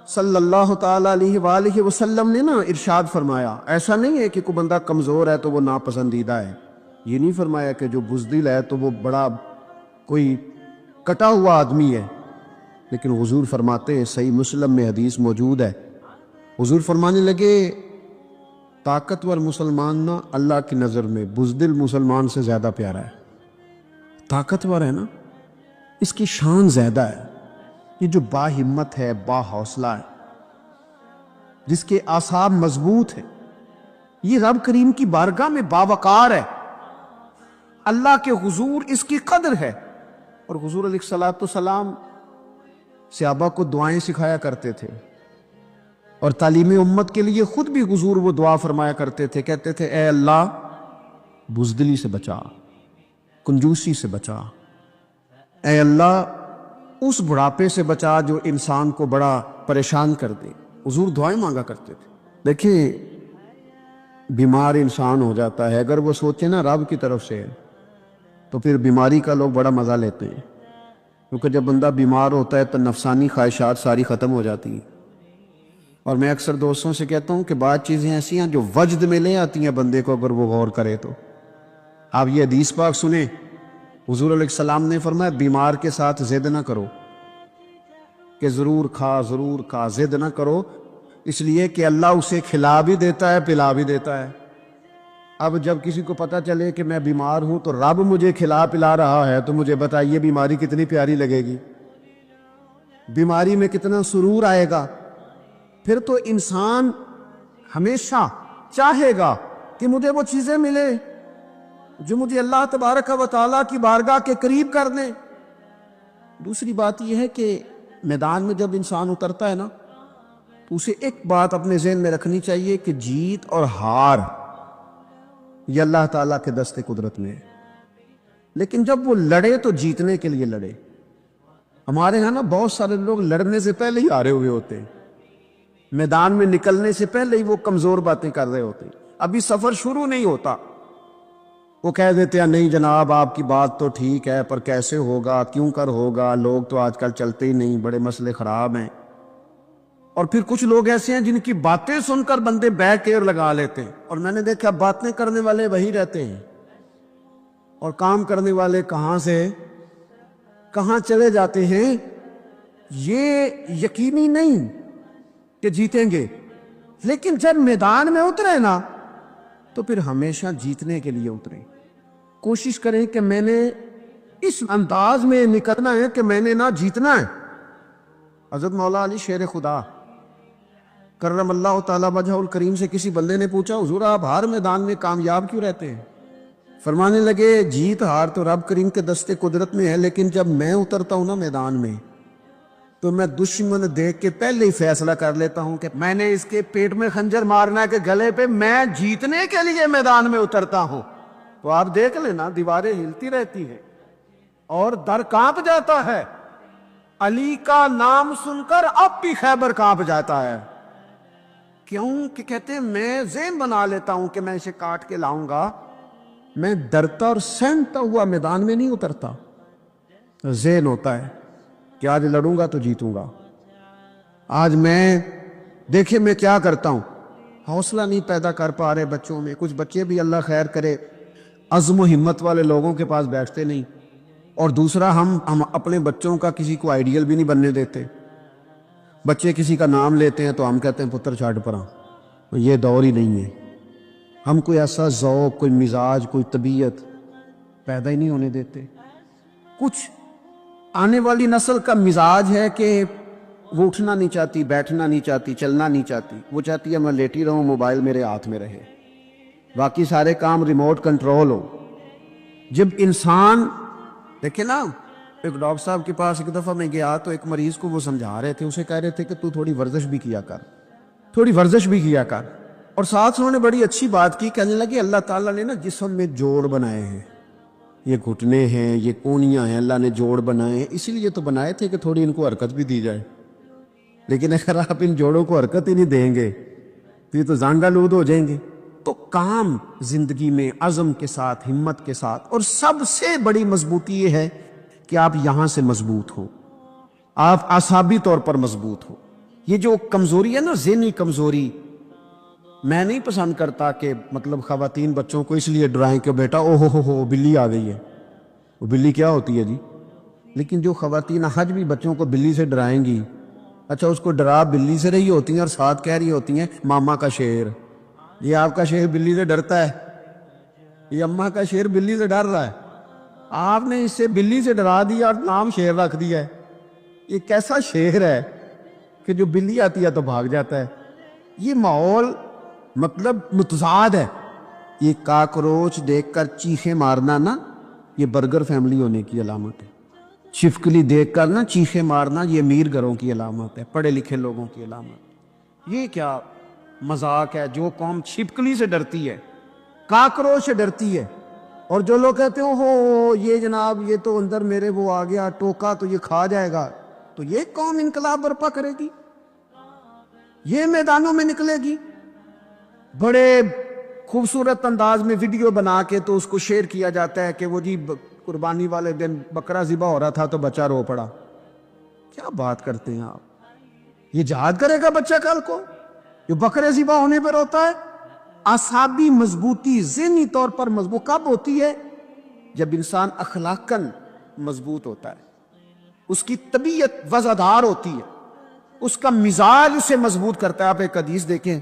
صلی اللہ تعالیٰ علیہ وآلہ وسلم نے نا ارشاد فرمایا، ایسا نہیں ہے کہ کوئی بندہ کمزور ہے تو وہ ناپسندیدہ ہے، یہ نہیں فرمایا کہ جو بزدل ہے تو وہ بڑا کوئی کٹا ہوا آدمی ہے، لیکن حضور فرماتے ہیں، صحیح مسلم میں حدیث موجود ہے، حضور فرمانے لگے طاقتور مسلمان نا اللہ کی نظر میں بزدل مسلمان سے زیادہ پیارا ہے۔ طاقتور ہے نا، اس کی شان زیادہ ہے، یہ جو با ہمت ہے، با حوصلہ ہے، جس کے اعصاب مضبوط ہیں، یہ رب کریم کی بارگاہ میں باوقار ہے، اللہ کے حضور اس کی قدر ہے۔ اور حضور علیہ الصلوۃ والسلام صحابہ کو دعائیں سکھایا کرتے تھے، اور تعلیم امت کے لیے خود بھی حضور وہ دعا فرمایا کرتے تھے، کہتے تھے اے اللہ بزدلی سے بچا، کنجوسی سے بچا، اے اللہ اس بڑھاپے سے بچا جو انسان کو بڑا پریشان کر دے۔ حضور دعائیں مانگا کرتے تھے۔ دیکھیں بیمار انسان ہو جاتا ہے، اگر وہ سوچے نا رب کی طرف سے، تو پھر بیماری کا لوگ بڑا مزہ لیتے ہیں، کیونکہ جب بندہ بیمار ہوتا ہے تو نفسانی خواہشات ساری ختم ہو جاتی ہیں۔ اور میں اکثر دوستوں سے کہتا ہوں کہ بعض چیزیں ایسی ہیں جو وجد میں لے آتی ہیں بندے کو، اگر وہ غور کرے تو۔ آپ یہ حدیث پاک سنیں، حضور علیہ السلام نے فرمایا بیمار کے ساتھ ضد نہ کرو کہ ضرور کھا، ضد نہ کرو، اس لیے کہ اللہ اسے کھلا بھی دیتا ہے، پلا بھی دیتا ہے۔ اب جب کسی کو پتہ چلے کہ میں بیمار ہوں تو رب مجھے کھلا پلا رہا ہے، تو مجھے بتائیے بیماری کتنی پیاری لگے گی، بیماری میں کتنا سرور آئے گا۔ پھر تو انسان ہمیشہ چاہے گا کہ مجھے وہ چیزیں ملے جو مجھے اللہ تبارک و تعالیٰ کی بارگاہ کے قریب کر دیں۔ دوسری بات یہ ہے کہ میدان میں جب انسان اترتا ہے نا، تو اسے ایک بات اپنے ذہن میں رکھنی چاہیے کہ جیت اور ہار یہ اللہ تعالیٰ کے دست قدرت میں ہے، لیکن جب وہ لڑے تو جیتنے کے لیے لڑے۔ ہمارے ہاں نا بہت سارے لوگ لڑنے سے پہلے ہی ہارے ہوئے ہوتے ہیں، میدان میں نکلنے سے پہلے ہی وہ کمزور باتیں کر رہے ہوتے ہیں، ابھی سفر شروع نہیں ہوتا، وہ کہہ دیتے ہیں نہیں جناب آپ کی بات تو ٹھیک ہے پر کیسے ہوگا، کیوں کر ہوگا، لوگ تو آج کل چلتے ہی نہیں، بڑے مسئلے خراب ہیں۔ اور پھر کچھ لوگ ایسے ہیں جن کی باتیں سن کر بندے بیک ایئر لگا لیتے ہیں، اور میں نے دیکھا باتیں کرنے والے وہی رہتے ہیں اور کام کرنے والے کہاں سے کہاں چلے جاتے ہیں۔ یہ یقینی نہیں کہ جیتیں گے، لیکن جب میدان میں اترے نا تو پھر ہمیشہ جیتنے کے لیے اتریں۔ کوشش کریں کہ میں نے اس انداز میں نکلنا ہے کہ میں نے نہ جیتنا ہے۔ حضرت مولا علی شیر خدا کرم اللہ تعالیٰ وجہ الکریم سے کسی بندے نے پوچھا حضور آپ ہر میدان میں کامیاب کیوں رہتے ہیں؟ فرمانے لگے جیت ہار تو رب کریم کے دست قدرت میں ہے، لیکن جب میں اترتا ہوں نا میدان میں تو میں دشمن دیکھ کے پہلے ہی فیصلہ کر لیتا ہوں کہ میں نے اس کے پیٹ میں خنجر مارنا ہے کہ گلے پہ، میں جیتنے کے لیے میدان میں اترتا ہوں۔ تو آپ دیکھ لینا دیواریں ہلتی رہتی ہیں اور در کانپ جاتا ہے، علی کا نام سن کر اب بھی خیبر کانپ جاتا ہے۔ کیوں کہ کہتے ہیں میں ذہن بنا لیتا ہوں کہ میں اسے کاٹ کے لاؤں گا، میں ڈرتا اور سہمتا ہوا میدان میں نہیں اترتا۔ ذہن ہوتا ہے کہ آج لڑوں گا تو جیتوں گا، آج میں دیکھیں میں کیا کرتا ہوں۔ حوصلہ نہیں پیدا کر پا رہے بچوں میں، کچھ بچے بھی اللہ خیر کرے عزم و ہمت والے لوگوں کے پاس بیٹھتے نہیں، اور دوسرا ہم اپنے بچوں کا کسی کو آئیڈیل بھی نہیں بننے دیتے۔ بچے کسی کا نام لیتے ہیں تو ہم کہتے ہیں پتر چھاڑ پرا، یہ دور ہی نہیں ہے۔ ہم کوئی ایسا ذوق، کوئی مزاج، کوئی طبیعت پیدا ہی نہیں ہونے دیتے۔ کچھ آنے والی نسل کا مزاج ہے کہ وہ اٹھنا نہیں چاہتی، بیٹھنا نہیں چاہتی، چلنا نہیں چاہتی، وہ چاہتی ہے میں لیٹی رہوں، موبائل میرے ہاتھ میں رہے، باقی سارے کام ریموٹ کنٹرول ہو۔ جب انسان دیکھیں نا، ایک ڈاکٹر صاحب کے پاس ایک دفعہ میں گیا تو ایک مریض کو وہ سمجھا رہے تھے، اسے کہہ رہے تھے کہ تو تھوڑی ورزش بھی کیا کر، تھوڑی ورزش بھی کیا کر، اور ساتھ انہوں نے بڑی اچھی بات کی، کہنے لگے اللہ تعالیٰ نے نا جسم میں جوڑ بنائے ہیں، یہ گھٹنے ہیں، یہ کونیاں ہیں، اللہ نے جوڑ بنائے ہیں، اسی لیے تو بنائے تھے کہ تھوڑی ان کو حرکت بھی دی جائے، لیکن اگر آپ ان جوڑوں کو حرکت ہی نہیں دیں گے تو یہ تو زانگا لود ہو جائیں گے۔ تو کام زندگی میں عزم کے ساتھ، ہمت کے ساتھ، اور سب سے بڑی مضبوطی یہ ہے کہ آپ یہاں سے مضبوط ہو، آپ اعصابی طور پر مضبوط ہو، یہ جو کمزوری ہے نا، ذہنی کمزوری، میں نہیں پسند کرتا کہ مطلب خواتین بچوں کو اس لیے ڈرائیں کہ بیٹا او ہو بلی آ گئی ہے. وہ بلی کیا ہوتی ہے جی؟ لیکن جو خواتین حج بھی بچوں کو بلی سے ڈرائیں گی، اچھا اس کو ڈرا بلی سے رہی ہوتی ہیں اور ساتھ کہہ رہی ہوتی ہیں ماما کا شیر. یہ آپ کا شیر بلی سے ڈرتا ہے؟ یہ اماں کا شیر بلی سے ڈر رہا ہے؟ آپ نے اس سے بلی سے ڈرا دیا اور نام شیر رکھ دیا ہے. یہ کیسا شیر ہے کہ جو بلی آتی ہے تو بھاگ جاتا ہے؟ یہ ماحول مطلب متضاد ہے. یہ کاکروچ دیکھ کر چیخیں مارنا نا، یہ برگر فیملی ہونے کی علامت ہے. چھپکلی دیکھ کر نا چیخیں مارنا، یہ امیر گھروں کی علامت ہے، پڑھے لکھے لوگوں کی علامت. یہ کیا مذاق ہے؟ جو قوم چھپکلی سے ڈرتی ہے، کاکروچ سے ڈرتی ہے، اور جو لوگ کہتے ہیں ہو یہ جناب یہ تو اندر میرے وہ آ گیا ٹوکا تو یہ کھا جائے گا، تو یہ قوم انقلاب برپا کرے گی؟ یہ میدانوں میں نکلے گی؟ بڑے خوبصورت انداز میں ویڈیو بنا کے تو اس کو شیئر کیا جاتا ہے کہ وہ جی قربانی والے دن بکرا ذبح ہو رہا تھا تو بچہ رو پڑا. کیا بات کرتے ہیں آپ؟ یہ جہاد کرے گا بچہ کل کو جو بکرے ذبح ہونے پر ہوتا ہے؟ اعصابی مضبوطی، ذہنی طور پر مضبوط کب ہوتی ہے؟ جب انسان اخلاقاً مضبوط ہوتا ہے، اس کی طبیعت وزادار ہوتی ہے، اس کا مزاج اسے مضبوط کرتا ہے. آپ ایک حدیث دیکھیں،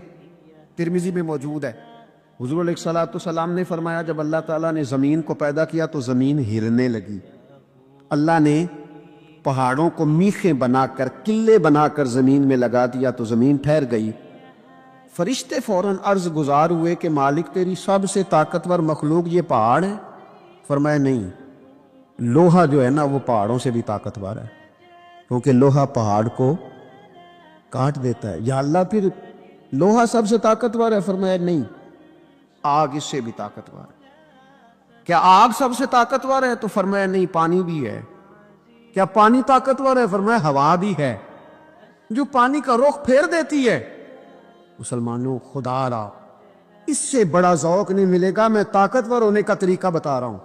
ترمذی میں موجود ہے. حضور علیہ الصلوۃ والسلام نے فرمایا جب اللہ تعالیٰ نے زمین کو پیدا کیا تو زمین ہلنے لگی. اللہ نے پہاڑوں کو میخیں بنا کر، قلعے بنا کر زمین میں لگا دیا تو زمین ٹھہر گئی. فرشتے فوراً عرض گزار ہوئے کہ مالک تیری سب سے طاقتور مخلوق یہ پہاڑ ہے؟ فرمایا نہیں، لوہا جو ہے نا وہ پہاڑوں سے بھی طاقتور ہے، کیونکہ لوہا پہاڑ کو کاٹ دیتا ہے. یا اللہ پھر لوہا سب سے طاقتور ہے؟ فرمایا نہیں، آگ اس سے بھی طاقتور ہے. کیا آگ سب سے طاقتور ہے؟ تو فرمایا نہیں، پانی بھی ہے. کیا پانی طاقتور ہے؟ فرمایا ہوا بھی ہے، جو پانی کا رخ پھیر دیتی ہے. مسلمانوں خدا را اس سے بڑا ذوق نہیں ملے گا. میں طاقتور ہونے کا طریقہ بتا رہا ہوں.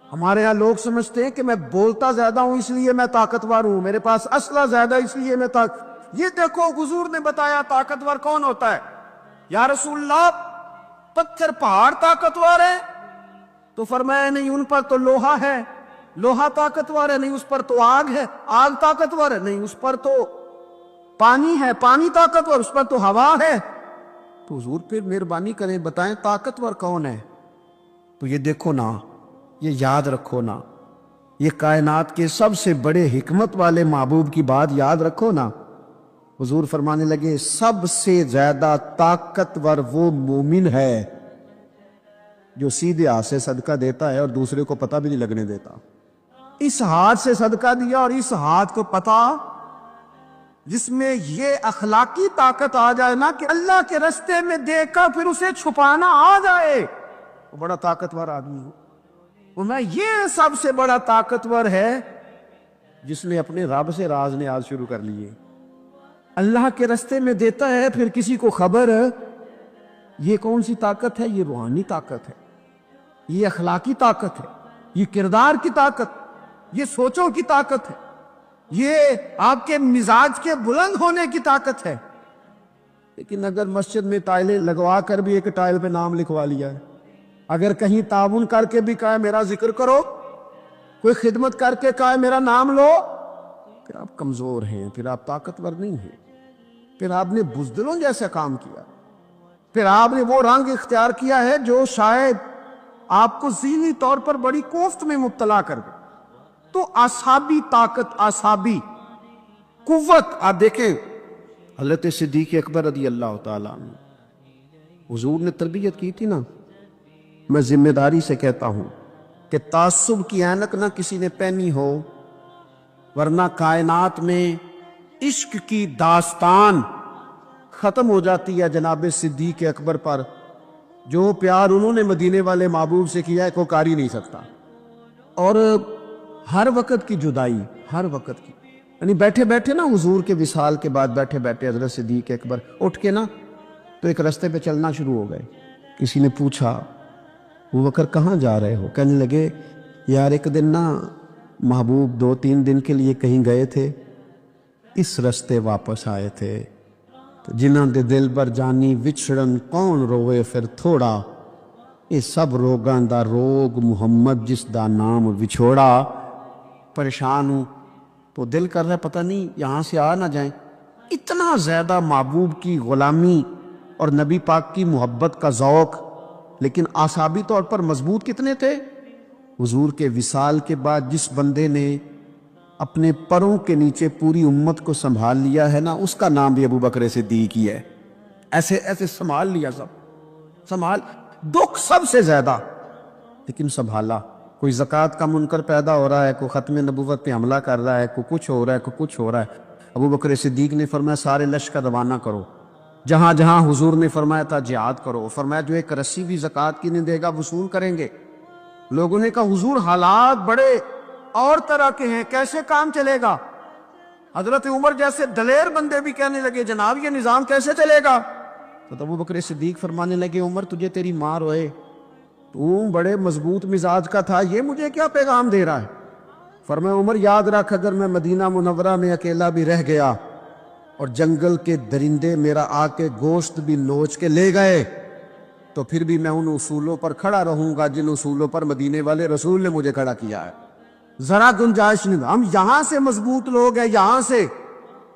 ہمارے ہاں لوگ سمجھتے ہیں کہ میں بولتا زیادہ ہوں اس لیے میں طاقتور ہوں، میرے پاس اسلحہ زیادہ اس لیے میں یہ دیکھو حضور نے بتایا طاقتور کون ہوتا ہے. یا رسول اللہ پتھر پہاڑ طاقتور ہے؟ تو فرمایا نہیں، ان پر تو لوہا ہے، لوہا طاقتور ہے. نہیں، اس پر تو آگ ہے، آگ طاقتور ہے. نہیں، اس پر تو پانی ہے، پانی طاقتور، اس پر تو ہوا ہے. تو حضور پھر مہربانی کریں بتائیں طاقتور کون ہے؟ تو یہ دیکھو نا، یہ یاد رکھو نا، یہ کائنات کے سب سے بڑے حکمت والے محبوب کی بات یاد رکھو نا. حضور فرمانے لگے سب سے زیادہ طاقتور وہ مومن ہے جو سیدھے ہاتھ سے صدقہ دیتا ہے اور دوسرے کو پتہ بھی نہیں لگنے دیتا. اس ہاتھ سے صدقہ دیا اور اس ہاتھ کو پتہ، جس میں یہ اخلاقی طاقت آ جائے نا کہ اللہ کے رستے میں دیکھ کر پھر اسے چھپانا آ جائے، وہ بڑا طاقتور آدمی ہو. وہ میں یہ سب سے بڑا طاقتور ہے جس نے اپنے رب سے راز نیاز شروع کر لیے. اللہ کے رستے میں دیتا ہے، پھر کسی کو خبر ہے. یہ کون سی طاقت ہے؟ یہ روحانی طاقت ہے، یہ اخلاقی طاقت ہے، یہ کردار کی طاقت، یہ سوچوں کی طاقت ہے، یہ آپ کے مزاج کے بلند ہونے کی طاقت ہے. لیکن اگر مسجد میں ٹائلیں لگوا کر بھی ایک ٹائل پہ نام لکھوا لیا ہے، اگر کہیں تعاون کر کے بھی کہا میرا ذکر کرو، کوئی خدمت کر کے کہا میرا نام لو، پھر آپ کمزور ہیں، پھر آپ طاقتور نہیں ہیں، پھر آپ نے بزدلوں جیسا کام کیا، پھر آپ نے وہ رنگ اختیار کیا ہے جو شاید آپ کو ذہنی طور پر بڑی کوفت میں مبتلا کر دے. تو اعصابی طاقت، اعصابی قوت. آپ دیکھیں حضرت صدیق اکبر رضی اللہ تعالیٰ عنہ، حضور نے تربیت کی تھی نا. میں ذمہ داری سے کہتا ہوں کہ تعصب کی اینک نہ کسی نے پہنی ہو، ورنہ کائنات میں عشق کی داستان ختم ہو جاتی ہے جناب صدیق اکبر پر. جو پیار انہوں نے مدینے والے محبوب سے کیا ہے کوئی کر ہی نہیں سکتا. اور ہر وقت کی جدائی، ہر وقت کی، یعنی بیٹھے بیٹھے نا حضور کے وصال کے بعد بیٹھے بیٹھے حضرت صدیق اکبر اٹھ کے نا تو ایک رستے پہ چلنا شروع ہو گئے. کسی نے پوچھا ابو بکر کہاں جا رہے ہو؟ کہنے لگے یار ایک دن نا محبوب 2-3 دن کے لیے کہیں گئے تھے، اس رستے واپس آئے تھے جنہاں دے دل بر جانی وچھڑن کون روے پھر تھوڑا، یہ سب روگاں دا روگ محمد جس دا نام وچھوڑا۔ پریشان ہوں تو دل کر رہا ہے پتہ نہیں یہاں سے آ نہ جائیں، اتنا زیادہ محبوب کی غلامی اور نبی پاک کی محبت کا ذوق، لیکن اعصابی طور پر مضبوط کتنے تھے؟ حضور کے وصال کے بعد جس بندے نے اپنے پروں کے نیچے پوری امت کو سنبھال لیا ہے نا، اس کا نام بھی ابو بکر صدیق ہی ہے۔ ایسے ایسے سنبھال لیا، سنبھال، دکھ سب سے زیادہ لیکن سنبھالا۔ کوئی زکوٰۃ کا منکر پیدا ہو رہا ہے، کوئی ختم نبوت پہ حملہ کر رہا ہے، کوئی کچھ ہو رہا ہے، کوئی کچھ ہو رہا ہے، ابو بکر صدیق نے فرمایا سارے لشکر روانہ کرو، جہاں جہاں حضور نے فرمایا تھا جہاد کرو۔ فرمایا جو ایک رسی بھی زکوٰۃ کی نہیں دے گا وصول کریں گے۔ لوگوں نے کہا حضور حالات بڑے اور طرح کے ہیں، کیسے کام چلے گا؟ حضرت عمر جیسے دلیر بندے بھی کہنے لگے جناب یہ نظام کیسے چلے گا؟ تو ابو بکر صدیق فرمانے لگے عمر تجھے تیری ماں روئے، تو بڑے مضبوط مزاج کا تھا، یہ مجھے کیا پیغام دے رہا ہے؟ فرمایا عمر یاد رکھ اگر میں مدینہ منورہ میں اکیلا بھی رہ گیا اور جنگل کے درندے میرا آ کے گوشت بھی نوچ کے لے گئے تو پھر بھی میں ان اصولوں پر کھڑا رہوں گا جن اصولوں پر مدینے والے رسول نے مجھے کھڑا کیا ہے۔ ذرا گنجائش نہیں، ہم یہاں سے مضبوط لوگ ہیں، یہاں سے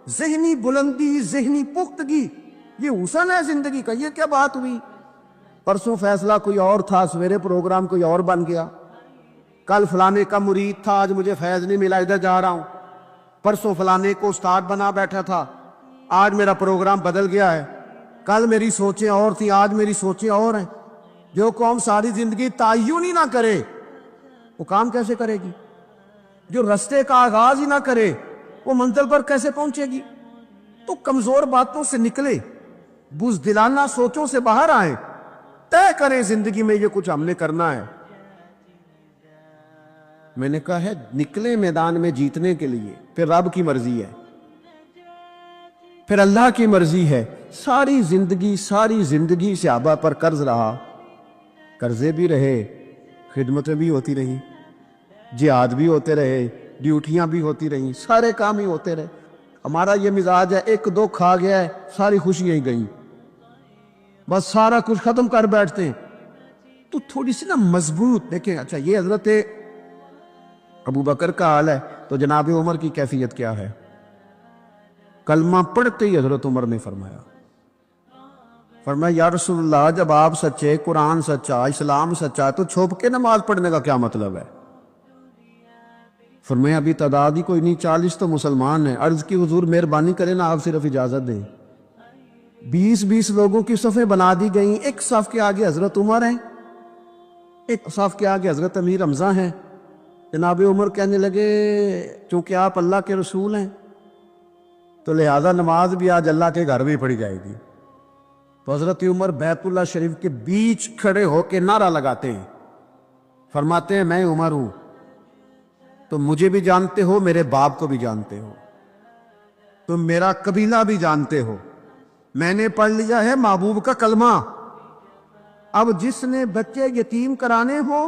ذہنی بلندی، ذہنی پختگی، یہ حسن ہے زندگی کا۔ یہ کیا بات ہوئی؟ پرسوں فیصلہ کوئی اور تھا، سویرے پروگرام کوئی اور بن گیا، کل فلانے کا مرید تھا آج مجھے فیض نہیں ملا ادھر جا رہا ہوں، پرسوں فلانے کو استاد بنا بیٹھا تھا آج میرا پروگرام بدل گیا ہے، کل میری سوچیں اور تھیں آج میری سوچیں اور ہیں۔ جو قوم ساری زندگی تعین ہی نہ کرے وہ کام کیسے کرے گی؟ جو رستے کا آغاز ہی نہ کرے وہ منزل پر کیسے پہنچے گی؟ تو کمزور باتوں سے نکلے، بزدلانہ سوچوں سے باہر آئیں، طے کریں زندگی میں یہ کچھ ہم نے کرنا ہے۔ میں نے کہا ہے نکلے میدان میں جیتنے کے لیے، پھر رب کی مرضی ہے، پھر اللہ کی مرضی ہے۔ ساری زندگی صحابہ پر قرض رہا، قرضے بھی رہے، خدمتیں بھی ہوتی رہیں، جہاد بھی ہوتے رہے، ڈیوٹیاں بھی ہوتی رہیں، سارے کام ہی ہوتے رہے۔ ہمارا یہ مزاج ہے ایک دو کھا گیا ہے ساری خوشیاں ہی گئیں، بس سارا کچھ ختم کر بیٹھتے ہیں۔ تو تھوڑی سی نا مضبوط دیکھیں۔ اچھا یہ حضرت ابو بکر کا حال ہے تو جناب عمر کی کیفیت کیا ہے؟ کلمہ پڑھتے ہی حضرت عمر نے فرمایا یا رسول اللہ جب آپ سچے، قرآن سچا، اسلام سچا، تو چھپ کے نماز پڑھنے کا کیا مطلب ہے؟ فرمایا ابھی تعداد ہی کوئی نہیں، 40 تو مسلمان ہیں۔ عرض کی حضور مہربانی کریں نا آپ صرف اجازت دیں، 20 لوگوں کی صفیں بنا دی گئیں، ایک صف کے آگے حضرت عمر ہیں، ایک صف کے آگے حضرت امیر حمزہ ہیں۔ جناب عمر کہنے لگے چونکہ آپ اللہ کے رسول ہیں تو لہذا نماز بھی آج اللہ کے گھر میں پڑھی جائے گی۔ تو حضرت عمر بیت اللہ شریف کے بیچ کھڑے ہو کے نعرہ لگاتے ہیں، فرماتے ہیں میں عمر ہوں، تم مجھے بھی جانتے ہو، میرے باپ کو بھی جانتے ہو، تم میرا قبیلہ بھی جانتے ہو، میں نے پڑھ لیا ہے محبوب کا کلمہ۔ اب جس نے بچے یتیم کرانے ہو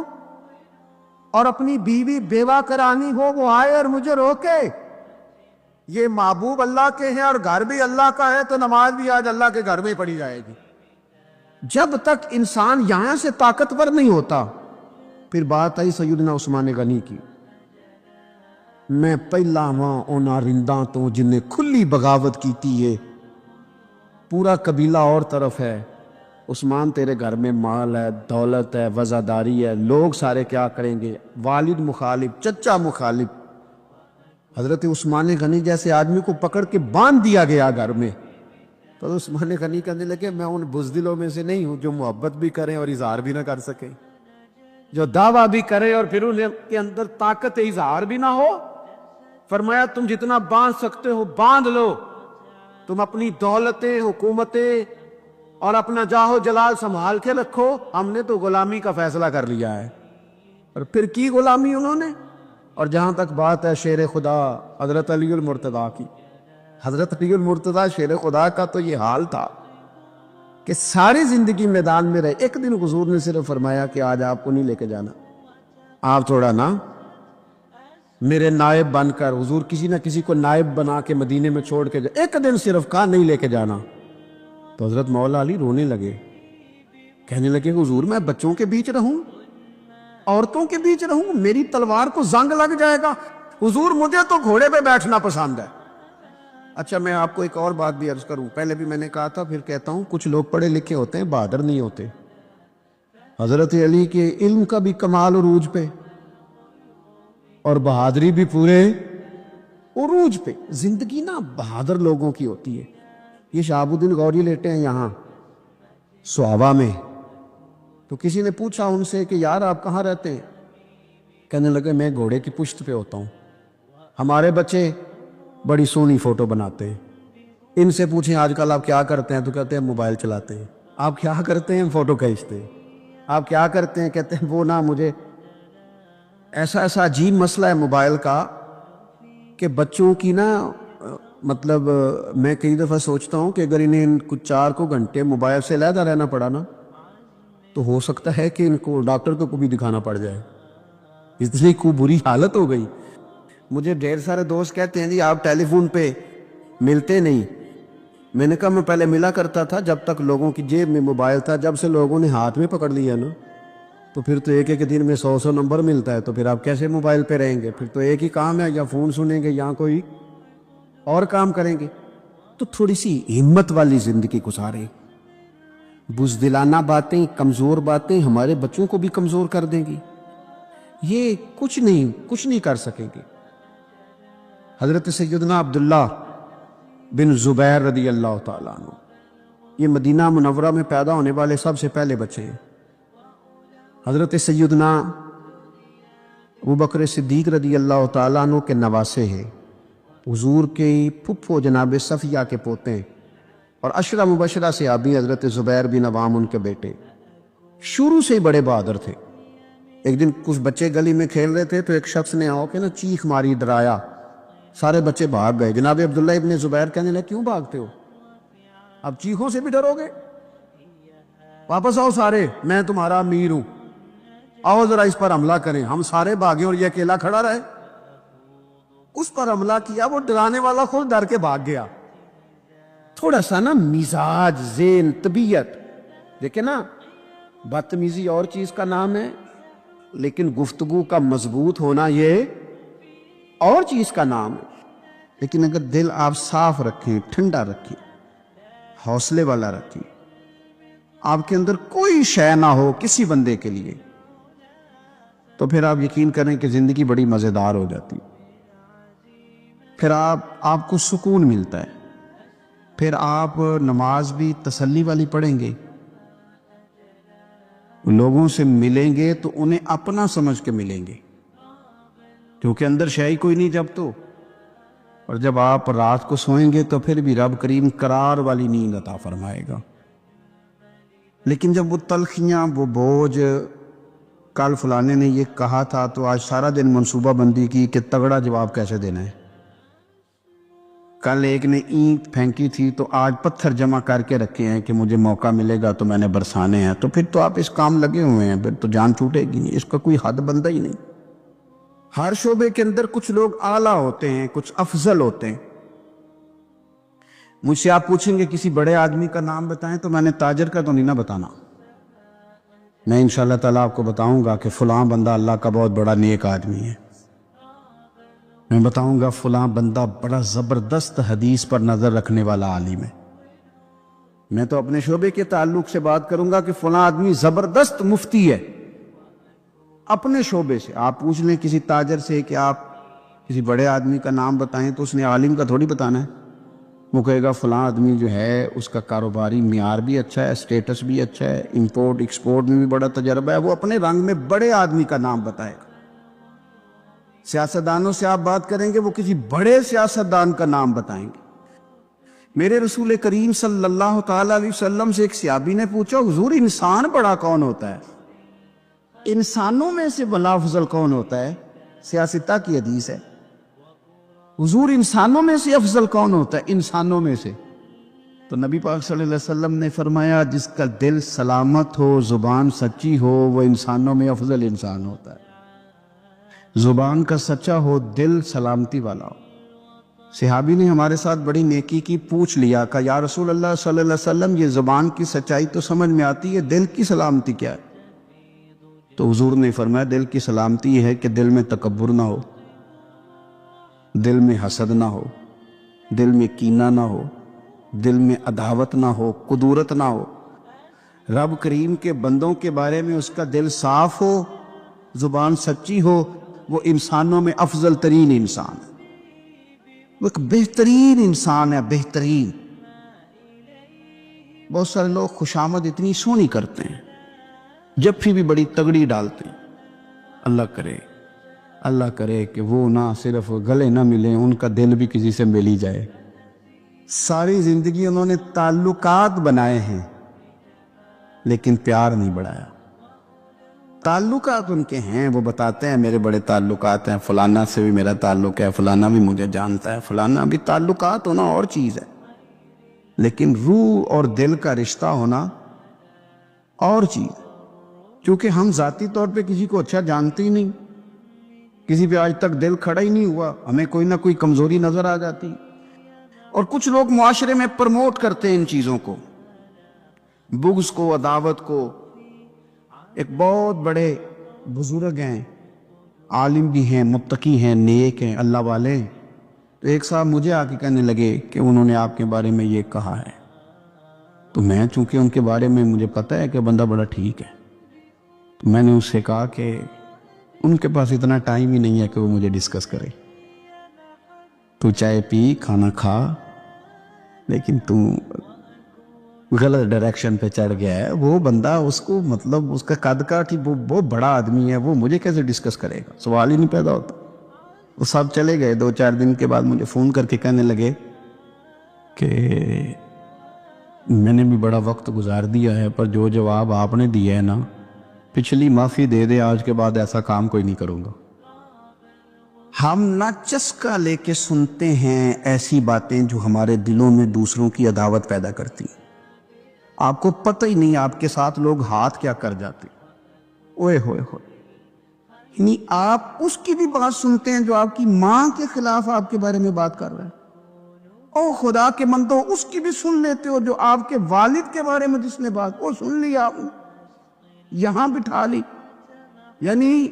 اور اپنی بیوی بیوہ کرانی ہو وہ آئے اور مجھے روکے۔ یہ محبوب اللہ کے ہیں اور گھر بھی اللہ کا ہے تو نماز بھی آج اللہ کے گھر میں پڑھی جائے گی۔ جب تک انسان یہاں سے طاقتور نہیں ہوتا، پھر بات آئی سیدنا عثمان غنی کی، میں پہلا وہاں اونا رنداں تو جن نے کھلی بغاوت کیتی ہے، پورا قبیلہ اور طرف ہے، عثمان تیرے گھر میں مال ہے، دولت ہے، وزاداری ہے، لوگ سارے کیا کریں گے؟ والد مخالف، چچا مخالف، حضرت عثمان غنی جیسے آدمی کو پکڑ کے باندھ دیا گیا گھر میں۔ تو عثمان غنی کہنے لگے میں ان بزدلوں میں سے نہیں ہوں جو محبت بھی کریں اور اظہار بھی نہ کر سکیں، جو دعویٰ بھی کریں اور پھر ان کے اندر طاقت اظہار بھی نہ ہو۔ فرمایا تم جتنا باندھ سکتے ہو باندھ لو، تم اپنی دولتیں، حکومتیں اور اپنا جاہ و جلال سنبھال کے رکھو، ہم نے تو غلامی کا فیصلہ کر لیا ہے۔ اور پھر کی غلامی انہوں نے۔ اور جہاں تک بات ہے شیر خدا حضرت علی المرتضیٰ کی، حضرت علی المرتضیٰ شیر خدا کا تو یہ حال تھا کہ ساری زندگی میدان میں رہے۔ ایک دن حضور نے صرف فرمایا کہ آج آپ کو نہیں لے کے جانا، آپ تھوڑا نا میرے نائب بن کر، حضور کسی نہ کسی کو نائب بنا کے مدینے میں چھوڑ کے ایک دن صرف کہاں نہیں لے کے جانا. تو حضرت مولا علی رونے لگے، کہنے لگے حضور میں بچوں کے بیچ رہوں، عورتوں کے بیچ رہوں، میری تلوار کو زنگ لگ جائے گا. حضور مجھے تو گھوڑے پہ بیٹھنا پسند ہے. اچھا میں آپ کو ایک اور بات بھی عرض کروں، پہلے بھی میں نے کہا تھا پھر کہتا ہوں، کچھ لوگ پڑھے لکھے ہوتے ہیں بہادر نہیں ہوتے. حضرت علی کے علم کا بھی کمال عروج پہ اور بہادری بھی پورے عروج پہ. زندگی نا بہادر لوگوں کی ہوتی ہے. یہ شہاب الدین غوری لیٹے ہیں یہاں سوابا میں، تو کسی نے پوچھا ان سے کہ یار آپ کہاں رہتے ہیں؟ کہنے لگے میں گھوڑے کی پشت پہ ہوتا ہوں، ہمارے بچے بڑی سونی فوٹو بناتے ہیں. ان سے پوچھیں آج کل آپ کیا کرتے ہیں؟ تو کہتے ہیں موبائل چلاتے ہیں. آپ کیا کرتے ہیں؟ فوٹو کھینچتے ہیں. آپ کیا کرتے ہیں؟ کہتے ہیں وہ نا مجھے ایسا عجیب مسئلہ ہے موبائل کا کہ بچوں کی نا مطلب میں کئی دفعہ سوچتا ہوں کہ اگر انہیں کچھ 4 گھنٹے موبائل سے علیحدہ رہنا پڑا نا تو ہو سکتا ہے کہ ان کو ڈاکٹر کو بھی دکھانا پڑ جائے، اس لیے کو بری حالت ہو گئی. مجھے ڈھیر سارے دوست کہتے ہیں جی آپ ٹیلی فون پہ ملتے نہیں. میں نے کہا میں پہلے ملا کرتا تھا جب تک لوگوں کی جیب میں موبائل تھا، جب سے لوگوں نے ہاتھ میں پکڑ لیا نا تو پھر تو ایک دن میں 100 نمبر ملتا ہے، تو پھر آپ کیسے موبائل پہ رہیں گے؟ پھر تو ایک ہی کام ہے، یا فون سنیں گے یا کوئی اور کام کریں گے. تو تھوڑی سی ہمت والی زندگی گزاریں. بزدلانہ باتیں، کمزور باتیں ہمارے بچوں کو بھی کمزور کر دیں گی. یہ کچھ نہیں کر سکیں گے. حضرت سیدنا عبداللہ بن زبیر رضی اللہ تعالیٰ عنہ یہ مدینہ منورہ میں پیدا ہونے والے سب سے پہلے بچے ہیں. حضرت سیدنا ابوبکر صدیق رضی اللہ تعالیٰ عنہ کے نواسے ہیں، حضور کے پھپھو جناب صفیہ کے پوتے ہیں، اور عشرہ مبشرہ سے صحابی حضرت زبیر بن عوام ان کے بیٹے. شروع سے ہی بڑے بہادر تھے. ایک دن کچھ بچے گلی میں کھیل رہے تھے تو ایک شخص نے آ کے نا چیخ ماری، ڈرایا، سارے بچے بھاگ گئے. جناب عبداللہ ابن زبیر کہنے لگے کیوں بھاگتے ہو؟ اب چیخوں سے بھی ڈرو گے؟ واپس آؤ سارے، میں تمہارا امیر ہوں، آؤ ذرا اس پر حملہ کریں. ہم سارے بھاگے اور یہ اکیلا کھڑا رہے. اس پر حملہ کیا، وہ ڈرانے والا خود ڈر کے بھاگ گیا. تھوڑا سا نا مزاج، ذہن، طبیعت دیکھیں نا، بدتمیزی اور چیز کا نام ہے لیکن گفتگو کا مضبوط ہونا یہ اور چیز کا نام ہے. لیکن اگر دل آپ صاف رکھیں، ٹھنڈا رکھیں، حوصلے والا رکھیں، آپ کے اندر کوئی شے نہ ہو کسی بندے کے لیے، تو پھر آپ یقین کریں کہ زندگی بڑی مزیدار ہو جاتی. پھر آپ کو سکون ملتا ہے. پھر آپ نماز بھی تسلی والی پڑھیں گے، لوگوں سے ملیں گے تو انہیں اپنا سمجھ کے ملیں گے، کیونکہ اندر شے ہی کوئی نہیں جب تو. اور جب آپ رات کو سوئیں گے تو پھر بھی رب کریم قرار والی نیند عطا فرمائے گا. لیکن جب وہ تلخیاں، وہ بوجھ، کل فلانے نے یہ کہا تھا تو آج سارا دن منصوبہ بندی کی کہ تگڑا جواب کیسے دینا ہے، کل ایک نے اینٹ پھینکی تھی تو آج پتھر جمع کر کے رکھے ہیں کہ مجھے موقع ملے گا تو میں نے برسانے ہیں، تو پھر تو آپ اس کام لگے ہوئے ہیں، پھر تو جان چھوٹے گی نہیں. اس کا کوئی حد بندہ ہی نہیں. ہر شعبے کے اندر کچھ لوگ اعلیٰ ہوتے ہیں، کچھ افضل ہوتے ہیں. مجھ سے آپ پوچھیں گے کسی بڑے آدمی کا نام بتائیں تو میں نے تاجر کا تو نہیں نہ بتانا. میں انشاءاللہ تعالیٰ آپ کو بتاؤں گا کہ فلاں بندہ اللہ کا بہت بڑا نیک آدمی ہے. میں بتاؤں گا فلاں بندہ بڑا زبردست حدیث پر نظر رکھنے والا عالم ہے. میں تو اپنے شعبے کے تعلق سے بات کروں گا کہ فلاں آدمی زبردست مفتی ہے. اپنے شعبے سے آپ پوچھ لیں کسی تاجر سے کہ آپ کسی بڑے آدمی کا نام بتائیں تو اس نے عالم کا تھوڑی بتانا ہے. وہ کہے گا فلاں آدمی جو ہے اس کا کاروباری معیار بھی اچھا ہے، سٹیٹس بھی اچھا ہے، امپورٹ ایکسپورٹ میں بھی بڑا تجربہ ہے. وہ اپنے رنگ میں بڑے آدمی کا نام بتائے گا. سیاستدانوں سے آپ بات کریں گے، وہ کسی بڑے سیاستدان کا نام بتائیں گے. میرے رسول کریم صلی اللہ تعالی علیہ وسلم سے ایک صحابی نے پوچھا حضور انسان بڑا کون ہوتا ہے؟ انسانوں میں سے بلا افضل کون ہوتا ہے؟ سیاستہ کی حدیث ہے. حضور انسانوں میں سے افضل کون ہوتا ہے؟ انسانوں میں سے. تو نبی پاک صلی اللہ علیہ وسلم نے فرمایا جس کا دل سلامت ہو، زبان سچی ہو، وہ انسانوں میں افضل انسان ہوتا ہے. زبان کا سچا ہو، دل سلامتی والا ہو۔ صحابی نے ہمارے ساتھ بڑی نیکی کی، پوچھ لیا کہ یا رسول اللہ صلی اللہ علیہ وسلم یہ زبان کی سچائی تو سمجھ میں آتی ہے، دل کی سلامتی کیا ہے؟ تو حضور نے فرمایا دل کی سلامتی یہ ہے کہ دل میں تکبر نہ ہو، دل میں حسد نہ ہو، دل میں کینہ نہ ہو، دل میں عداوت نہ ہو، کدورت نہ ہو۔ رب کریم کے بندوں کے بارے میں اس کا دل صاف ہو، زبان سچی ہو، وہ انسانوں میں افضل ترین انسان ہے، وہ ایک بہترین انسان ہے، بہترین۔ بہت سارے لوگ خوشامد اتنی سونی کرتے ہیں، جب بھی بڑی تگڑی ڈالتے ہیں۔ اللہ کرے کہ وہ نہ صرف گلے نہ ملیں، ان کا دل بھی کسی سے مل ہی جائے۔ ساری زندگی انہوں نے تعلقات بنائے ہیں لیکن پیار نہیں بڑھایا۔ تعلقات ان کے ہیں، وہ بتاتے ہیں میرے بڑے تعلقات ہیں، فلانا سے بھی میرا تعلق ہے، فلانا بھی مجھے جانتا ہے، فلانا بھی۔ تعلقات ہونا اور چیز ہے، لیکن روح اور دل کا رشتہ ہونا اور چیز ہے۔ کیونکہ ہم ذاتی طور پہ کسی کو اچھا جانتے ہی نہیں، کسی پہ آج تک دل کھڑا ہی نہیں ہوا، ہمیں کوئی نہ کوئی کمزوری نظر آ جاتی۔ اور کچھ لوگ معاشرے میں پرموٹ کرتے ہیں ان چیزوں کو، بغض کو، عداوت کو۔ ایک بہت بڑے بزرگ ہیں، عالم بھی ہیں، متقی ہیں، نیک ہیں، اللہ والے ہیں۔ تو ایک صاحب مجھے آ کے کہنے لگے کہ انہوں نے آپ کے بارے میں یہ کہا ہے۔ تو میں چونکہ ان کے بارے میں مجھے پتہ ہے کہ بندہ بڑا ٹھیک ہے، تو میں نے اس سے کہا کہ ان کے پاس اتنا ٹائم ہی نہیں ہے کہ وہ مجھے ڈسکس کرے۔ تو چائے پی، کھانا کھا، لیکن تو غلط ڈائریکشن پہ چڑھ گیا ہے۔ وہ بندہ، اس کو مطلب اس کا قد کاٹھی، وہ بڑا آدمی ہے، وہ مجھے کیسے ڈسکس کرے گا؟ سوال ہی نہیں پیدا ہوتا۔ وہ سب چلے گئے۔ 2-4 دن کے بعد مجھے فون کر کے کہنے لگے کہ میں نے بھی بڑا وقت گزار دیا ہے، پر جو جواب آپ نے دیا ہے نا، پچھلی معافی دے دے، آج کے بعد ایسا کام کوئی نہیں کروں گا۔ ہم نہ چسکا لے کے سنتے ہیں ایسی باتیں جو ہمارے دلوں میں دوسروں کی عداوت پیدا کرتی ہیں۔ آپ کو پتہ ہی نہیں آپ کے ساتھ لوگ ہاتھ کیا کر جاتے ہیں۔ اوئے ہوئے ہوئے، یعنی آپ اس کی بھی بات سنتے ہیں جو آپ کی ماں کے خلاف آپ کے بارے میں بات کر رہا ہے۔ او خدا کے بندو، اس کی بھی سن لیتے ہو جو آپ کے والد کے بارے میں جس نے بات، وہ سن لی آپ نے، یہاں بٹھا لی۔ یعنی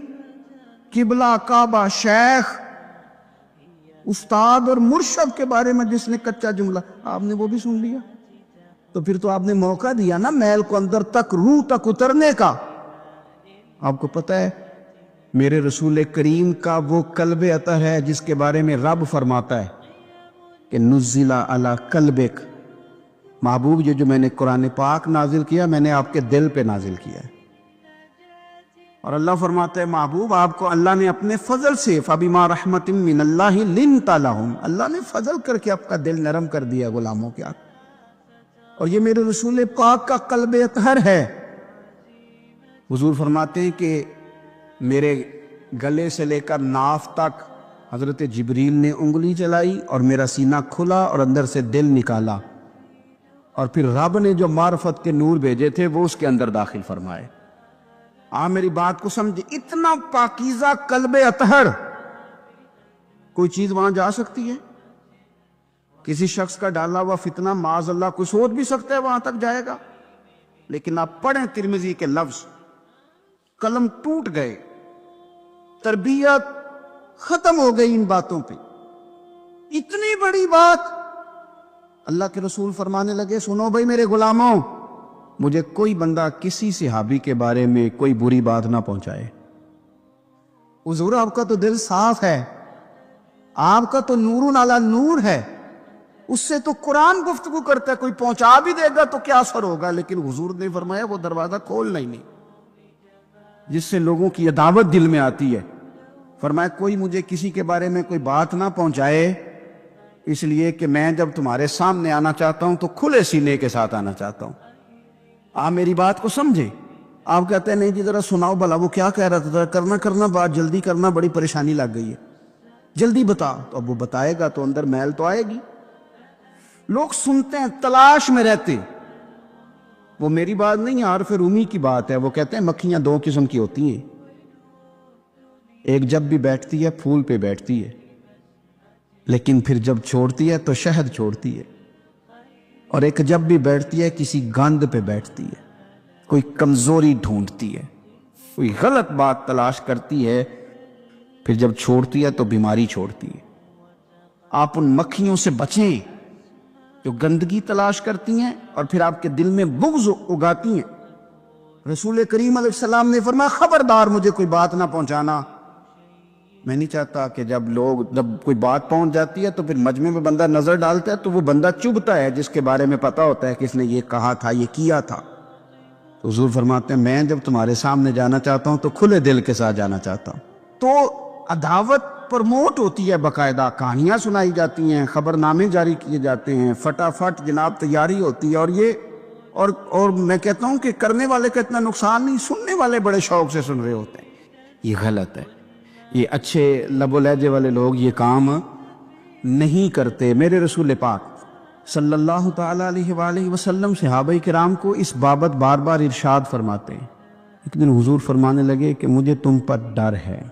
قبلہ، کعبہ، شیخ، استاد اور مرشد کے بارے میں جس نے کچا جملہ، آپ نے وہ بھی سن لیا۔ تو پھر تو آپ نے موقع دیا نا میل کو اندر تک، روح تک اترنے کا۔ آپ کو پتہ ہے میرے رسول کریم کا وہ قلب اطہر ہے جس کے بارے میں رب فرماتا ہے کہ نزل علی قلبک، محبوب یہ جو میں نے قرآن پاک نازل کیا، میں نے آپ کے دل پہ نازل کیا ہے۔ اور اللہ فرماتا ہے محبوب آپ کو اللہ نے اپنے فضل سے، فَبِمَا رَحْمَةٍ مِّنَ اللَّهِ لِنْتَ لَهُمْ، اللہ نے فضل کر کے آپ کا دل نرم کر دیا غلاموں کے آگے۔ اور یہ میرے رسول پاک کا قلب اطہر ہے۔ حضور فرماتے ہیں کہ میرے گلے سے لے کر ناف تک حضرت جبریل نے انگلی چلائی اور میرا سینہ کھلا اور اندر سے دل نکالا، اور پھر رب نے جو معرفت کے نور بھیجے تھے وہ اس کے اندر داخل فرمائے۔ آپ میری بات کو سمجھے، اتنا پاکیزہ قلب اطہر، کوئی چیز وہاں جا سکتی ہے؟ کسی شخص کا ڈالا ہوا فتنہ معاذ اللہ کوئی سوچ بھی سکتا ہے وہاں تک جائے گا؟ لیکن آپ پڑھیں ترمذی کے لفظ، قلم ٹوٹ گئے، تربیت ختم ہو گئی ان باتوں پہ۔ اتنی بڑی بات اللہ کے رسول فرمانے لگے، سنو بھائی میرے غلاموں، مجھے کوئی بندہ کسی صحابی کے بارے میں کوئی بری بات نہ پہنچائے۔ حضور آپ کا تو دل صاف ہے، آپ کا تو نور علی نور ہے، اس سے تو قرآن گفتگو کرتا ہے، کوئی پہنچا بھی دے گا تو کیا اثر ہوگا؟ لیکن حضور نے فرمایا وہ دروازہ کھولنا ہی نہیں، جس سے لوگوں کی عداوت دل میں آتی ہے۔ فرمایا کوئی مجھے کسی کے بارے میں کوئی بات نہ پہنچائے، اس لیے کہ میں جب تمہارے سامنے آنا چاہتا ہوں تو کھلے سینے کے ساتھ آنا چاہتا ہوں۔ آپ میری بات کو سمجھیں۔ آپ کہتے ہیں نہیں جی ذرا سناؤ بھلا وہ کیا کہہ رہا تھا، کرنا بات جلدی کرنا، بڑی پریشانی لگ گئی ہے، جلدی بتا۔ تو اب وہ بتائے گا تو اندر میل تو آئے گی۔ لوگ سنتے ہیں، تلاش میں رہتے۔ وہ میری بات نہیں، عارف رومی کی بات ہے، وہ کہتے ہیں مکھیاں 2 قسم کی ہوتی ہیں، ایک جب بھی بیٹھتی ہے پھول پہ بیٹھتی ہے، لیکن پھر جب چھوڑتی ہے تو شہد چھوڑتی ہے، اور ایک جب بھی بیٹھتی ہے کسی گند پہ بیٹھتی ہے، کوئی کمزوری ڈھونڈتی ہے، کوئی غلط بات تلاش کرتی ہے، پھر جب چھوڑتی ہے تو بیماری چھوڑتی ہے۔ آپ ان مکھیوں سے بچیں جو گندگی تلاش کرتی ہیں اور پھر آپ کے دل میں بغض اگاتی ہیں۔ رسول کریم علیہ السلام نے فرمایا خبردار مجھے کوئی بات نہ پہنچانا۔ میں نہیں چاہتا کہ جب کوئی بات پہنچ جاتی ہے تو پھر مجمع میں بندہ نظر ڈالتا ہے تو وہ بندہ چبھتا ہے جس کے بارے میں پتا ہوتا ہے کہ اس نے یہ کہا تھا، یہ کیا تھا۔ تو حضور فرماتے ہیں میں جب تمہارے سامنے جانا چاہتا ہوں تو کھلے دل کے ساتھ جانا چاہتا ہوں۔ تو عداوت پرموٹ ہوتی ہے، باقاعدہ کہانیاں سنائی جاتی ہیں، خبر نامے جاری کیے جاتے ہیں، فٹافٹ جناب تیاری ہوتی ہے، اور میں کہتا ہوں کہ کرنے والے کا اتنا نقصان نہیں، سننے والے بڑے شوق سے سن رہے ہوتے ہیں۔ یہ غلط ہے، یہ اچھے لب و لہجے والے لوگ یہ کام نہیں کرتے۔ میرے رسول پاک صلی اللہ تعالیٰ علیہ وآلہ وسلم صحابہ کرام کو اس بابت بار بار ارشاد فرماتے ہیں۔ ایک دن حضور فرمانے لگے کہ مجھے تم پر ڈر ہے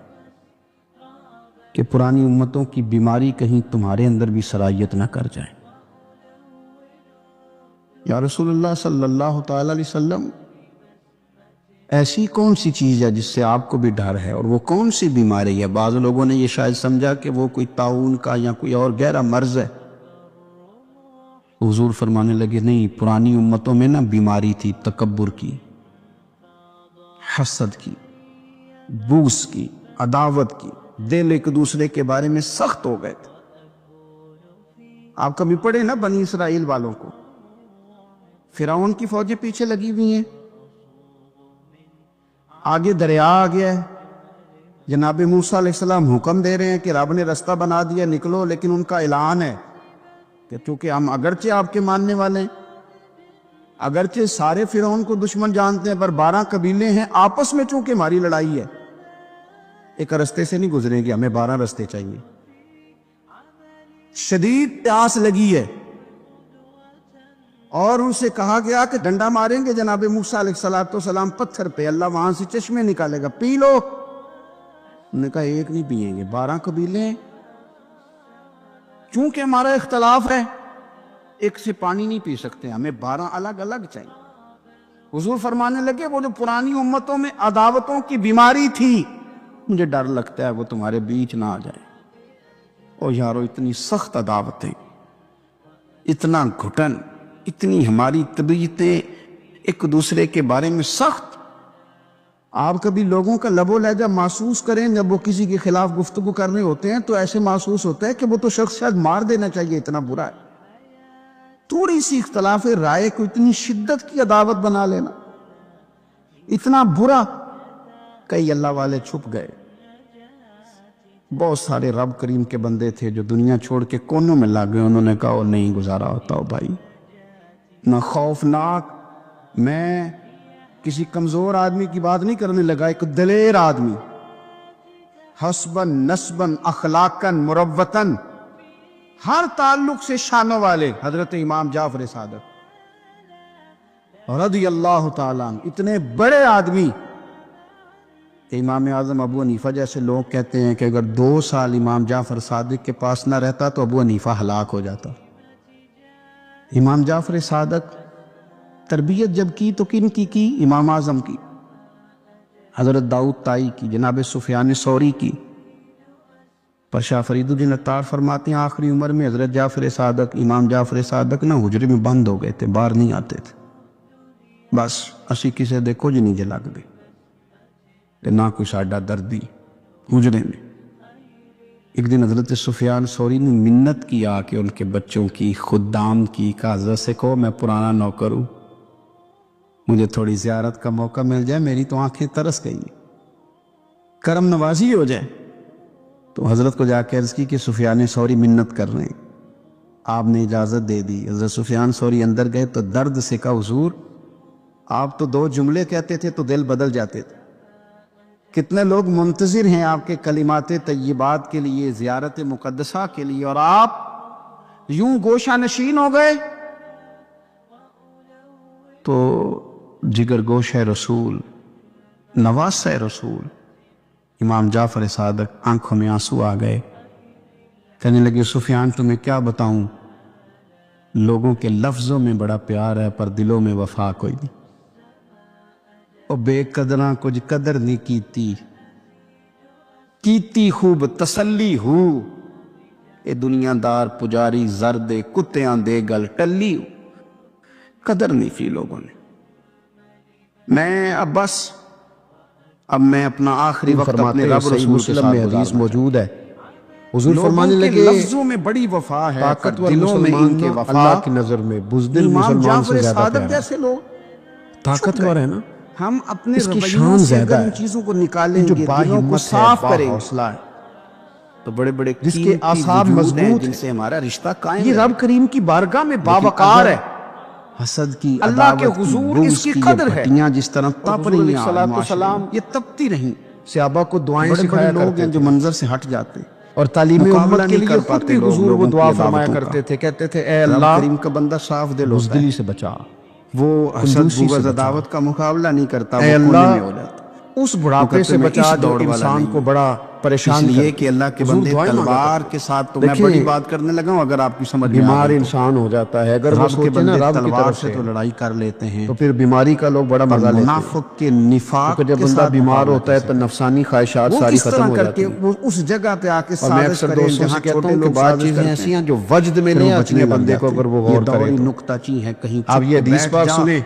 کہ پرانی امتوں کی بیماری کہیں تمہارے اندر بھی سرایت نہ کر جائے۔ یا رسول اللہ صلی اللہ تعالیٰ علیہ وسلم، ایسی کون سی چیز ہے جس سے آپ کو بھی ڈر ہے، اور وہ کون سی بیماری ہے؟ بعض لوگوں نے یہ شاید سمجھا کہ وہ کوئی طاعون کا یا کوئی اور گہرا مرض ہے۔ حضور فرمانے لگے نہیں، پرانی امتوں میں نا بیماری تھی تکبر کی، حسد کی، بغض کی، عداوت کی، دل ایک دوسرے کے بارے میں سخت ہو گئے تھے۔ آپ کبھی پڑھے نا بنی اسرائیل والوں کو، فرعون کی فوجیں پیچھے لگی ہوئی ہیں، آگے دریا آ گیا ہے، جناب موسیٰ علیہ السلام حکم دے رہے ہیں کہ رب نے رستہ بنا دیا نکلو، لیکن ان کا اعلان ہے کہ چونکہ ہم اگرچہ آپ کے ماننے والے ہیں، اگرچہ سارے فرعون کو دشمن جانتے ہیں، پر 12 قبیلے ہیں، آپس میں چونکہ ہماری لڑائی ہے، ایک رستے سے نہیں گزریں گے، ہمیں 12 رستے چاہیے۔ شدید پیاس لگی ہے، اور ان سے کہا گیا کہ ڈنڈا ماریں گے جناب موسیٰ علیہ السلام پتھر پہ، اللہ وہاں سے چشمے نکالے گا، پی لو۔ انہوں نے کہا ایک نہیں پئیں گے، 12 قبیلے ہیں، چونکہ ہمارا اختلاف ہے ایک سے پانی نہیں پی سکتے، ہمیں 12 الگ الگ چاہیے۔ حضور فرمانے لگے وہ جو پرانی امتوں میں عداوتوں کی بیماری تھی، مجھے ڈر لگتا ہے وہ تمہارے بیچ نہ آ جائے۔ او یارو، اتنی سخت عداوتیں، اتنا گھٹن، اتنی ہماری طبیعتیں ایک دوسرے کے بارے میں سخت۔ آپ کبھی لوگوں کا لب و لہجہ محسوس کریں، جب وہ کسی کے خلاف گفتگو کر رہے ہوتے ہیں تو ایسے محسوس ہوتا ہے کہ وہ تو شخص شاید مار دینا چاہیے، اتنا برا ہے۔ تھوڑی سی اختلاف رائے کو اتنی شدت کی عداوت بنا لینا، اتنا برا۔ کئی اللہ والے چھپ گئے، بہت سارے رب کریم کے بندے تھے جو دنیا چھوڑ کے کونوں میں لگ گئے، انہوں نے کہا وہ نہیں گزارا ہوتا ہو بھائی، نہ خوفناک۔ میں کسی کمزور آدمی کی بات نہیں کرنے لگا، ایک دلیر آدمی، حسباً نسباً اخلاقاً مروتاً، ہر تعلق سے شانوں والے، حضرت امام جعفر صادق رضی اللہ تعالیٰ عنہ، اتنے بڑے آدمی۔ امام اعظم ابو حنیفہ جیسے لوگ کہتے ہیں کہ اگر 2 سال امام جعفر صادق کے پاس نہ رہتا تو ابو حنیفہ ہلاک ہو جاتا۔ امام جعفر صادق تربیت جب کی تو کن کی؟ امام اعظم کی، حضرت داؤد طائی کی، جناب سفیان ثوری کی۔ پر شاہ فرید الدین عطار فرماتے ہیں آخری عمر میں حضرت جعفر صادق، امام جعفر صادق نہ حجرے میں بند ہو گئے تھے، باہر نہیں آتے تھے، بس اسی کسے دیکھو جی نیچے لگ گئے کہ نہ کوئی ساڈا دردی حجرے میں۔ ایک دن حضرت سفیان ثوری نے منت کی آ کے ان کے بچوں کی، خدام کی، کہا حضرت سے کہو میں پرانا نوکر ہوں، مجھے تھوڑی زیارت کا موقع مل جائے، میری تو آنکھیں ترس گئی، کرم نوازی ہو جائے۔ تو حضرت کو جا کے عرض کی کہ سفیان ثوری منت کر رہے ہیں، آپ نے اجازت دے دی۔ حضرت سفیان ثوری اندر گئے تو درد سے کہا حضور آپ تو 2 جملے کہتے تھے تو دل بدل جاتے تھے، کتنے لوگ منتظر ہیں آپ کے کلمات طیبات کے لیے، زیارت مقدسہ کے لیے، اور آپ یوں گوشہ نشین ہو گئے۔ تو جگر گوشہ رسول، نواسہ رسول، امام جعفر صادق آنکھوں میں آنسو آ گئے، کہنے لگے سفیان تمہیں کیا بتاؤں، لوگوں کے لفظوں میں بڑا پیار ہے پر دلوں میں وفا کوئی نہیں، اور بے قدراں کچھ قدر نہیں کیتی خوب تسلی ہو، اے دنیا دار پجاری زرد کتیاں دے گل ٹلی ہو، قدر نہیں کی لوگوں نے۔ میں اب میں اپنا آخری وقت اپنے رب رسول کے ساتھ حدیث موجود ہے، حضور فرمانے لگے لفظوں میں بڑی وفا ہے، طاقتور دلوں میں ان کے وفا اللہ کی نظر میں بزدل مسلمان سے زیادہ پیارا ہے۔ جیسے لوگ طاقتور ہے نا، ہم اپنے رویوں سے اگر ان چیزوں کو نکالیں گے، دلوں کو صاف کریں گے تو بڑے بڑے جس کے اعصاب مضبوط جن سے ہمارا رشتہ قائم ہے، یہ رب کریم کی بارگاہ میں باوقار ہے، حسد کی اللہ کے حضور اس کی قدر ہے، جس طرح تپ رہی ہیں یہ تپتی رہیں، صحابہ کو دعائیں سکھایا لوگ ہیں جو منظر سے ہٹ جاتے اور تعلیم امت کے لیے خود بھی حضور وہ دعا فرمایا کرتے تھے، کہتے تھے اے اللہ کریم کا بندہ صاف دل ہوتا ہے، بزدلی سے بچا، وہ حسد بغض عداوت کا مقابلہ نہیں کرتا، اے اللہ اس بڑھاپے سے بچا جو انسان کو بڑا پریشان اس لیے کہ اللہ کے بندے تلوار کے ساتھ، تو میں بڑی بات کرنے لگا ہوں اگر آپ کی سمجھ میں بیمار انسان ہو جاتا ہے، اگر وہ سوچے نا رب کی طرف سے تو لڑائی کر لیتے ہیں، تو پھر بیماری کا لوگ بڑا مزہ لیتے ہیں، منافق کے نفاق جب بندہ بیمار ہوتا ہے تو نفسانی خواہشات ساری ختم ہو جاتی ہیں، وہ اس جگہ پہ آ کے سازش کریں جہاں چھوٹے لوگ بات چیزیں ایسی ہیں جو وجد میں نہیں آتی ہیں بندے کو اگر وہ غور کرے تو نکتہ چی ہے کہیں آپ یہ حدیث پاک سنیں،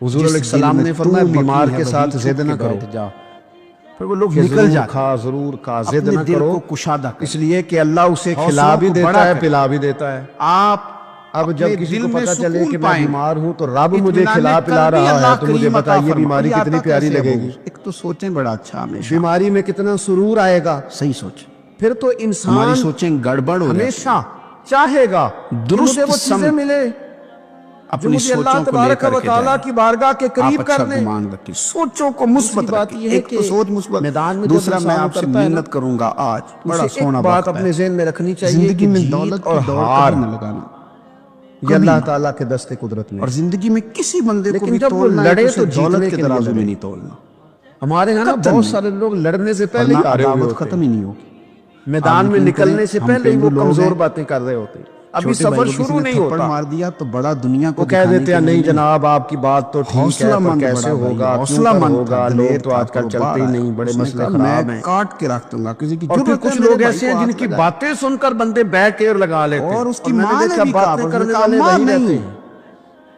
حضور علیہ السلام نے فرمایا بیمار کے ساتھ ضد نہ کرو، پھر وہ لوگ نکل جاتے، کھا ضرور کھا، ضد نہ کرو، کشادہ اس لیے کہ اللہ اسے کھلا بھی دیتا ہے پلا بھی دیتا ہے۔ آپ اب جب کسی کو پتہ چلے کہ میں بیمار ہوں تو رب مجھے کھلا پلا رہا ہے تو مجھے بتائیے بیماری کتنی پیاری لگے گی۔ ایک تو سوچیں بڑا اچھا ہمیشہ بیماری میں کتنا سرور آئے گا، صحیح سوچ، پھر تو انسان ہماری سوچیں گڑبڑ ہو ہمیشہ چاہے گا درست وہ چیزیں ملے اپنی سوچوں کو لے کر کے جائیں، کی بارگاہ کے قریب کرنے، سوچوں کو مثبت رکھیں، ایک تو سوچ مثبت، میدان میں دوسرا میں آپ سے محنت کروں گا آج بڑا سونا بات اپنے ذہن میں رکھنی چاہیے، زندگی میں دولت اور ہار نہ لگانا، یہ اللہ تعالیٰ کے دست قدرت میں، اور زندگی میں کسی بندے کو بھی تولنا ہے تو دولت کے ترازو میں نہیں تولنا۔ ہمارے یہاں نا بہت سارے لوگ لڑنے سے پہلے ہی عداوت ختم ہی نہیں ہوگی، میدان میں نکلنے سے پہلے ہی وہ کمزور باتیں کر رہے ہوتے ہیں، ابھی سفر شروع نہیں ہوتا، مار دیا تو بڑا دنیا کو کہہ دیتے ہیں نہیں جناب آپ کی بات تو ٹھیک ہے پر کیسے ہوگا، حوصلہ مند ہوگا، لوگ تو آج کل چلتے ہی نہیں، بڑے مسئلے خراب ہیں، کاٹ کے رکھ دوں گا کسی کی۔ اور پھر کچھ لوگ ایسے ہیں جن کی باتیں سن کر بندے بیک ایئر لگا لیتے ہیں، اور اس کی ماں نے بھی باتیں کرنے والے نہیں رہتے ہیں،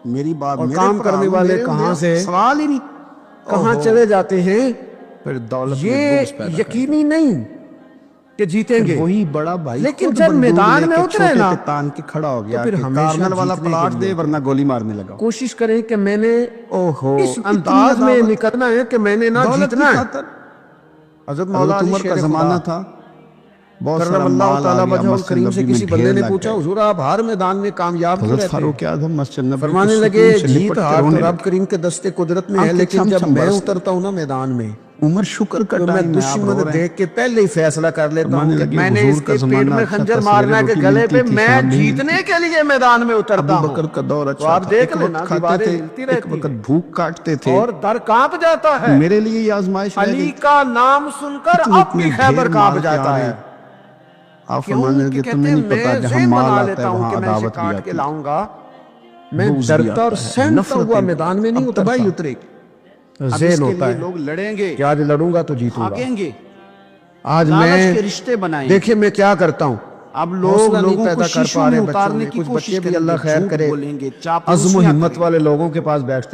میری بات اور کام کرنے والے کہاں سے سوال ہی نہیں کہاں چلے جاتے ہیں، پھر دولت یہ یقینی نہیں کہ جیتیں گے، وہی بڑا بھائی لیکن جب میدان میں اترے نا تان کے کھڑا ہو گیا، پھر ہمیشہ والا پلاٹ دے ورنہ گولی مارنے لگا۔ کوشش کریں کہ میں نے اس انداز میں نکلنا ہے کہ میں نے نہ جیتنا ہے۔ حضرت مولا عمر کا زمانہ تھا، کرم اللہ تعالیٰ وجہ الکریم سے کسی بندے نے پوچھا حضور آپ ہر میدان میں کامیاب کیوں رہتے ہیں؟ فرمانے لگے جیت ہار تو رب کریم کے دست قدرت میں ہے، لیکن جب میں اترتا ہوں نا میدان میں عمر شکر کا میں دشمن دیکھ کے پہلے ہی فیصلہ کر لیتا ہوں کہ میں نے اس کے پیٹ میں خنجر مارنا ہے کہ گلے پہ میں جیتنے کے لیے میدان میں اترتا ہوں۔ بکر کا دور اچھا تھا، آپ دیکھ لینا دیواریں ہلتی رہتی، ایک وقت بھوک کاٹتے تھے اور در کانپ جاتا ہے، میرے لیے یہ آزمائش علی کا نام سن کر اب بھی خیبر کانپ جاتا ہے۔ آپ فرمانے لگے تمہیں نہیں پتا جہاں مال آتا ہے وہاں عداوت بھی آتی ہے، میں ڈرتا اور سہمتا ہوا میدان میں نہیں اترتا، اترے ذہن ہوتا ہے لوگ لڑیں گے کہ آج لڑوں گا تو جیتوں گا، آج میں رشتے بنائیں، دیکھیں میں کیا کرتا ہوں، اب لوگ نہیں پیدا کر پا رہے بچوں میں، کچھ بچے بھی اللہ خیر کرے عزم و ہمت والے لوگوں کے پاس بیٹھتے